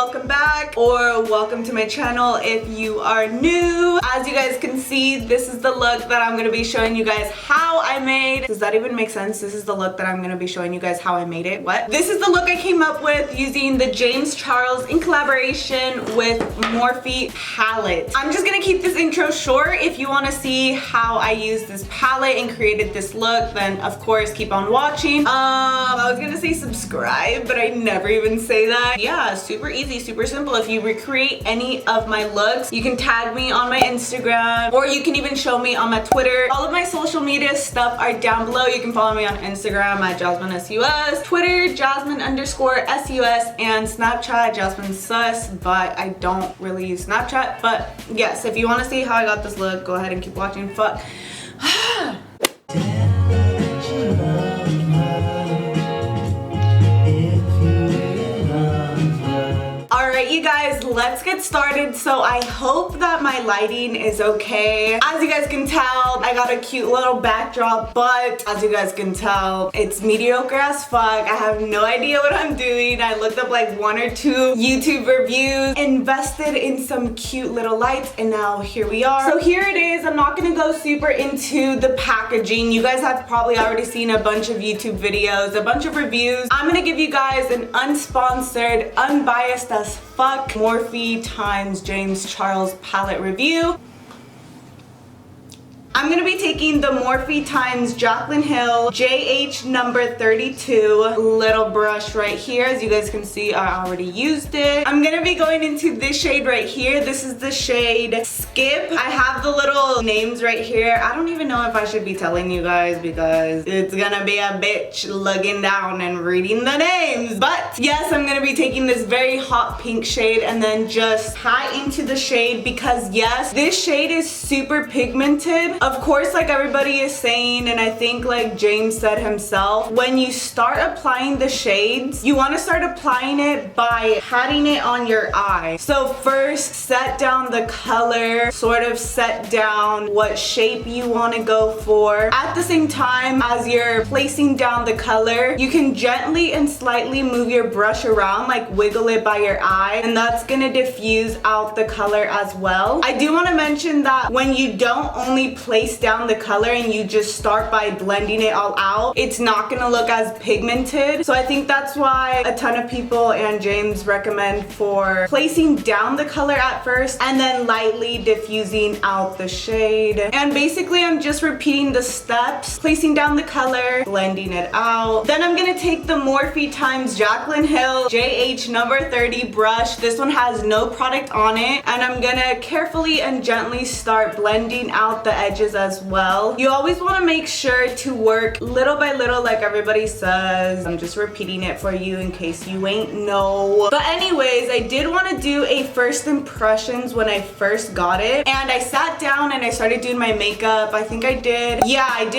welcome back, or welcome to my channel if you are new. As you guys can see, this is the look that I'm gonna be showing you guys how I made. Does that even make sense? This is the look that I'm gonna be showing you guys how I made it. What? This is the look I came up with using the James Charles in collaboration with Morphe palette. I'm just gonna keep this intro short. If you want to see how I used this palette and created this look, then of course keep on watching. I was gonna say subscribe, but I never even say that. Yeah, super easy, super simple. If you recreate any of my looks, you can tag me on my Instagram, or you can even show me on my Twitter. All of my social media stuff are down below. You can follow me on Instagram at JazminSUS, Twitter Jazmin_SUS, and Snapchat JazminSUS, but I don't really use Snapchat. But yes, if you want to see how I got this look, go ahead and keep watching. Fuck. Alright, you guys, let's get started. So I hope that my lighting is okay. As you guys can tell, I got a cute little backdrop, but as you guys can tell, it's mediocre as fuck. I have no idea what I'm doing. I looked up like 1 or 2 YouTube reviews, invested in some cute little lights, and now here we are. So here it is. I'm not gonna go super into the packaging. You guys have probably already seen a bunch of YouTube videos, a bunch of reviews. I'm gonna give you guys an unsponsored, unbiased as fuck Morphe times James Charles palette review. I'm gonna be taking the Morphe times Jaclyn Hill JH number 32 little brush right here. As you guys can see, I already used it. I'm gonna be going into this shade right here. This is the shade Skip. I have the little names right here. I don't even know if I should be telling you guys because it's gonna be a bitch looking down and reading the names. But yes, I'm gonna be taking this very hot pink shade and then just tie into the shade because yes, this shade is super pigmented. Of course, like everybody is saying, and I think like James said himself, when you start applying the shades, you want to start applying it by patting it on your eye. So first, set down the color, sort of set down what shape you want to go for. At the same time, as you're placing down the color, you can gently and slightly move your brush around, like wiggle it by your eye, and that's gonna diffuse out the color as well. I do want to mention that when you don't only place down the color and you just start by blending it all out, it's not gonna look as pigmented. So I think that's why a ton of people and James recommend for placing down the color at first and then lightly diffusing out the shade. And basically I'm just repeating the steps, placing down the color, blending it out. Then I'm gonna take the Morphe times Jaclyn Hill JH number 30 brush. This one has no product on it, and I'm gonna carefully and gently start blending out the edges as well. You always want to make sure to work little by little, like everybody says. I'm just repeating it for you in case you ain't know. But anyways, I did want to do a first impressions when I first got it, and I sat down and I started doing my makeup. I think I did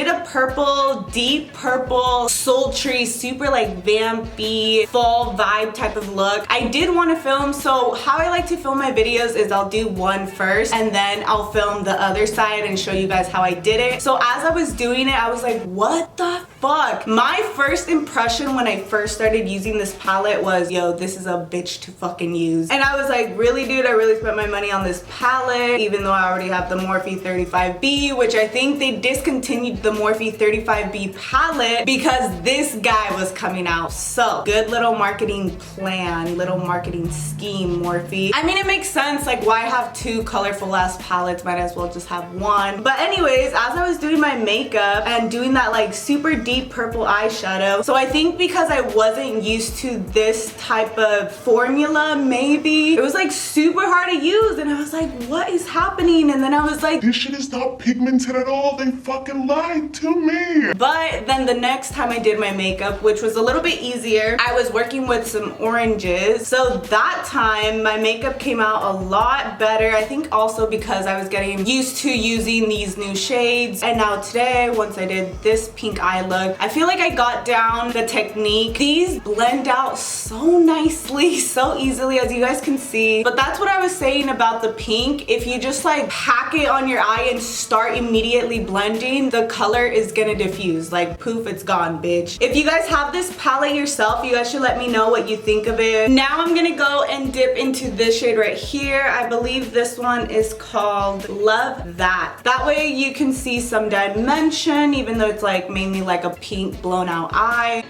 a purple, deep purple, sultry, super like vampy fall vibe type of look. I did want to film, so how I like to film my videos is I'll do one first and then I'll film the other side and show you guys how I did it. So as I was doing it, I was like, what the fuck? My first impression when I first started using this palette was, yo, this is a bitch to fucking use. And I was like, really, dude, I really spent my money on this palette, even though I already have the Morphe 35B, which I think they discontinued the Morphe 35B palette because this guy was coming out. So good little marketing plan, little marketing scheme, Morphe. I mean, it makes sense. Like, why have 2 colorful ass palettes? Might as well just have one. But anyways, as I was doing my makeup and doing that like super deep purple eyeshadow, so I think because I wasn't used to this type of formula, maybe it was like super hard to use, and I was like, what is happening? And then I was like, this shit is not pigmented at all. They fucking lied to me. But then the next time I did my makeup, which was a little bit easier, I was working with some oranges. So that time my makeup came out a lot better. I think also because I was getting used to using these these new shades. And now today, once I did this pink eye look, I feel like I got down the technique. These blend out so nicely, so easily, as you guys can see. But that's what I was saying about the pink. If you just like pack it on your eye and start immediately blending, the color is gonna diffuse. Like poof, it's gone, bitch. If you guys have this palette yourself, you guys should let me know what you think of it. Now I'm gonna go and dip into this shade right here. I believe this one is called Love That. That way you can see some dimension, even though it's like mainly like a pink blown out eye.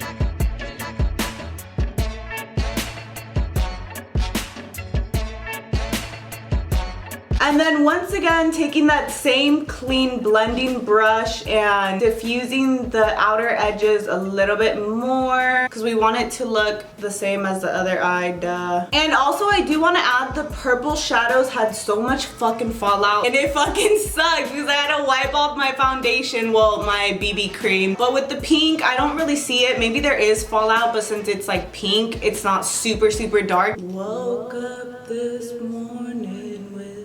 And then once again, taking that same clean blending brush and diffusing the outer edges a little bit more because we want it to look the same as the other eye, duh. And also I do want to add the purple shadows had so much fucking fallout and it fucking sucked because I had to wipe off my foundation, well, my BB cream. But with the pink, I don't really see it. Maybe there is fallout, but since it's like pink, it's not super, super dark. Woke up this morning with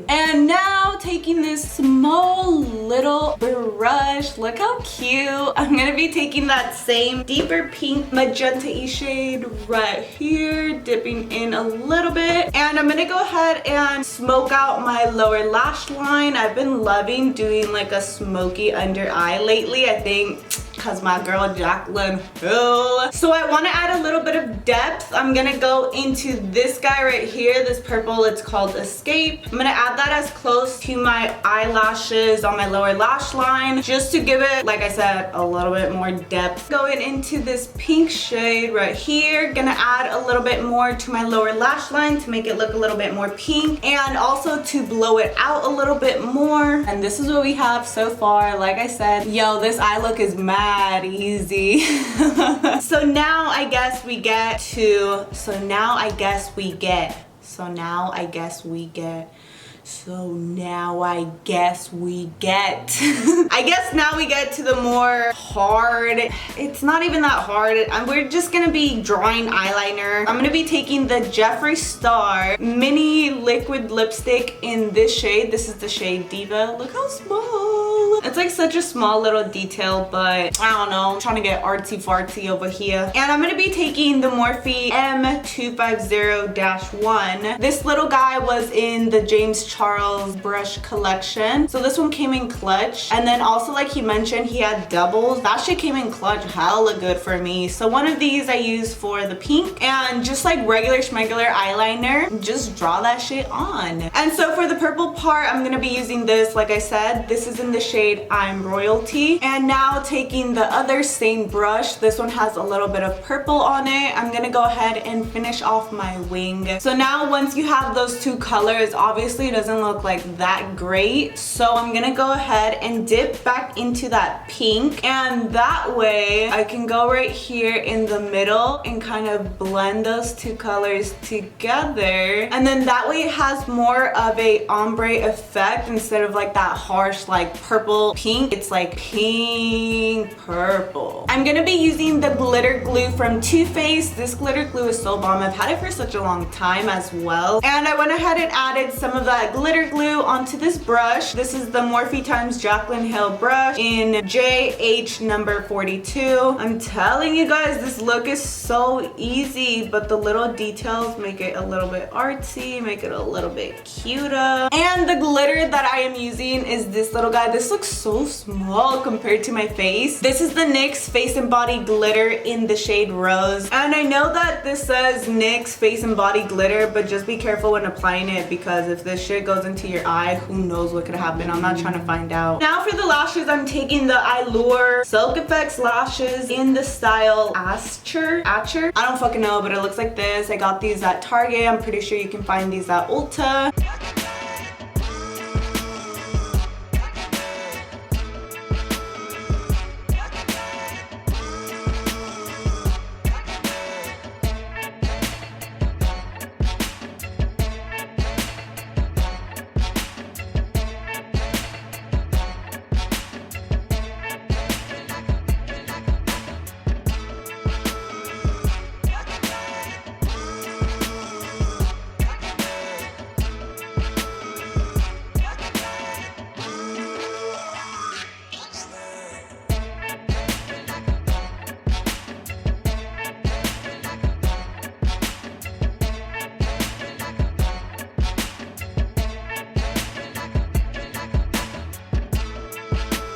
and now taking this small little brush, look how cute. I'm gonna be taking that same deeper pink magenta-y shade right here, dipping in a little bit. And I'm gonna go ahead and smoke out my lower lash line. I've been loving doing like a smoky under eye lately, I think because my girl Jaclyn Hill. So I want to add a little bit of depth. I'm gonna go into this guy right here, this purple, it's called Escape. I'm gonna add that as close to my eyelashes on my lower lash line just to give it, like I said, a little bit more depth. Going into this pink shade right here, gonna add a little bit more to my lower lash line to make it look a little bit more pink and also to blow it out a little bit more. And this is what we have so far. Like I said, yo, this eye look is mad easy. So now I guess we get to, so now I guess we get I guess now we get to the more hard, it's not even that hard, we're just gonna be drawing eyeliner. I'm gonna be taking the Jeffree Star mini liquid lipstick in this shade. This is the shade Diva. Look how small. It's like such a small little detail, but I don't know, I'm trying to get artsy fartsy over here. And I'm gonna be taking the Morphe M250-1. This little guy was in the James Charles brush collection. So this one came in clutch. And then also, like he mentioned, he had doubles. That shit came in clutch hella good for me. So one of these I used for the pink, and just like regular schmegular eyeliner, just draw that shit on. And so for the purple part, I'm gonna be using this, like I said, this is in the shade I'm Royalty. And now taking the other same brush, this one has a little bit of purple on it, I'm gonna go ahead and finish off my wing. So now once you have those two colors, obviously it doesn't look like that great. So I'm gonna go ahead and dip back into that pink, and that way I can go right here in the middle and kind of blend those two colors together. And then that way it has more of a ombre effect instead of like that harsh like purple pink. It's like pink purple. I'm gonna be using the glitter glue from Too Faced. This glitter glue is so bomb. I've had it for such a long time as well. And I went ahead and added some of that glitter glue onto this brush. This is the Morphe x Jaclyn Hill brush in JH number 42. I'm telling you guys, this look is so easy, but the little details make it a little bit artsy, make it a little bit cuter. And the glitter that I am using is this little guy. This looks so small compared to my face. This is the NYX Face and Body Glitter in the shade Rose. And I know that this says NYX Face and Body Glitter, but just be careful when applying it because if this shit goes into your eye, who knows what could happen. I'm not trying to find out. Now for the lashes, I'm taking the Allure Silk Effects lashes in the style Atcher. I don't fucking know, but it looks like this. I got these at Target. I'm pretty sure you can find these at Ulta.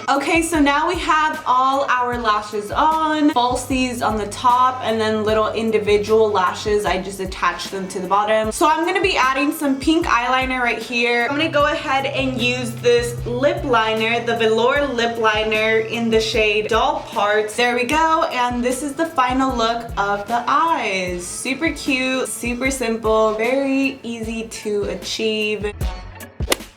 Okay, so now we have all our lashes on, falsies on the top, and then little individual lashes. I just attached them to the bottom. So I'm gonna be adding some pink eyeliner right here. I'm gonna go ahead and use this lip liner, the velour lip liner in the shade Doll Parts. There we go, and this is the final look of the eyes. Super cute, super simple, very easy to achieve.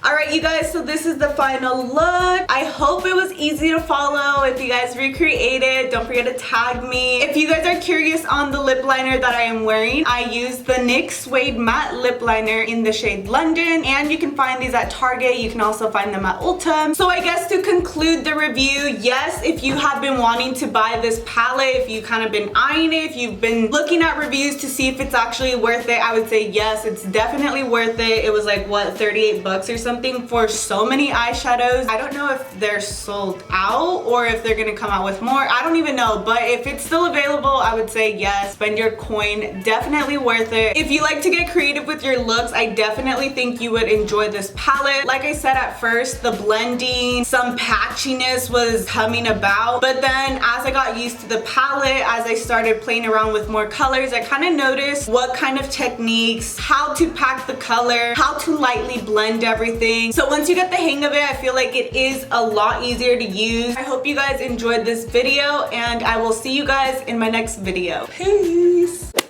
Alright you guys, so this is the final look. I hope it was easy to follow. If you guys recreated, don't forget to tag me. If you guys are curious on the lip liner that I am wearing, I use the NYX Suede Matte Lip Liner in the shade London, and you can find these at Target. You can also find them at Ulta. So I guess to conclude the review, yes, if you have been wanting to buy this palette, if you've kind of been eyeing it, if you've been looking at reviews to see if it's actually worth it, I would say yes, it's definitely worth it. It was like, what, 38 bucks or something for so many eyeshadows. I don't know if they're sold out or if they're gonna come out with more. I don't even know, but if it's still available, I would say yes, spend your coin, definitely worth it. If you like to get creative with your looks, I definitely think you would enjoy this palette. Like I said at first, the blending, some patchiness was coming about, but then as I got used to the palette, as I started playing around with more colors, I kind of noticed what kind of techniques, how to pack the color, how to lightly blend everything. So once you get the hang of it, I feel like it is a lot easier to use. I hope you guys enjoyed this video, and I will see you guys in my next video. Peace!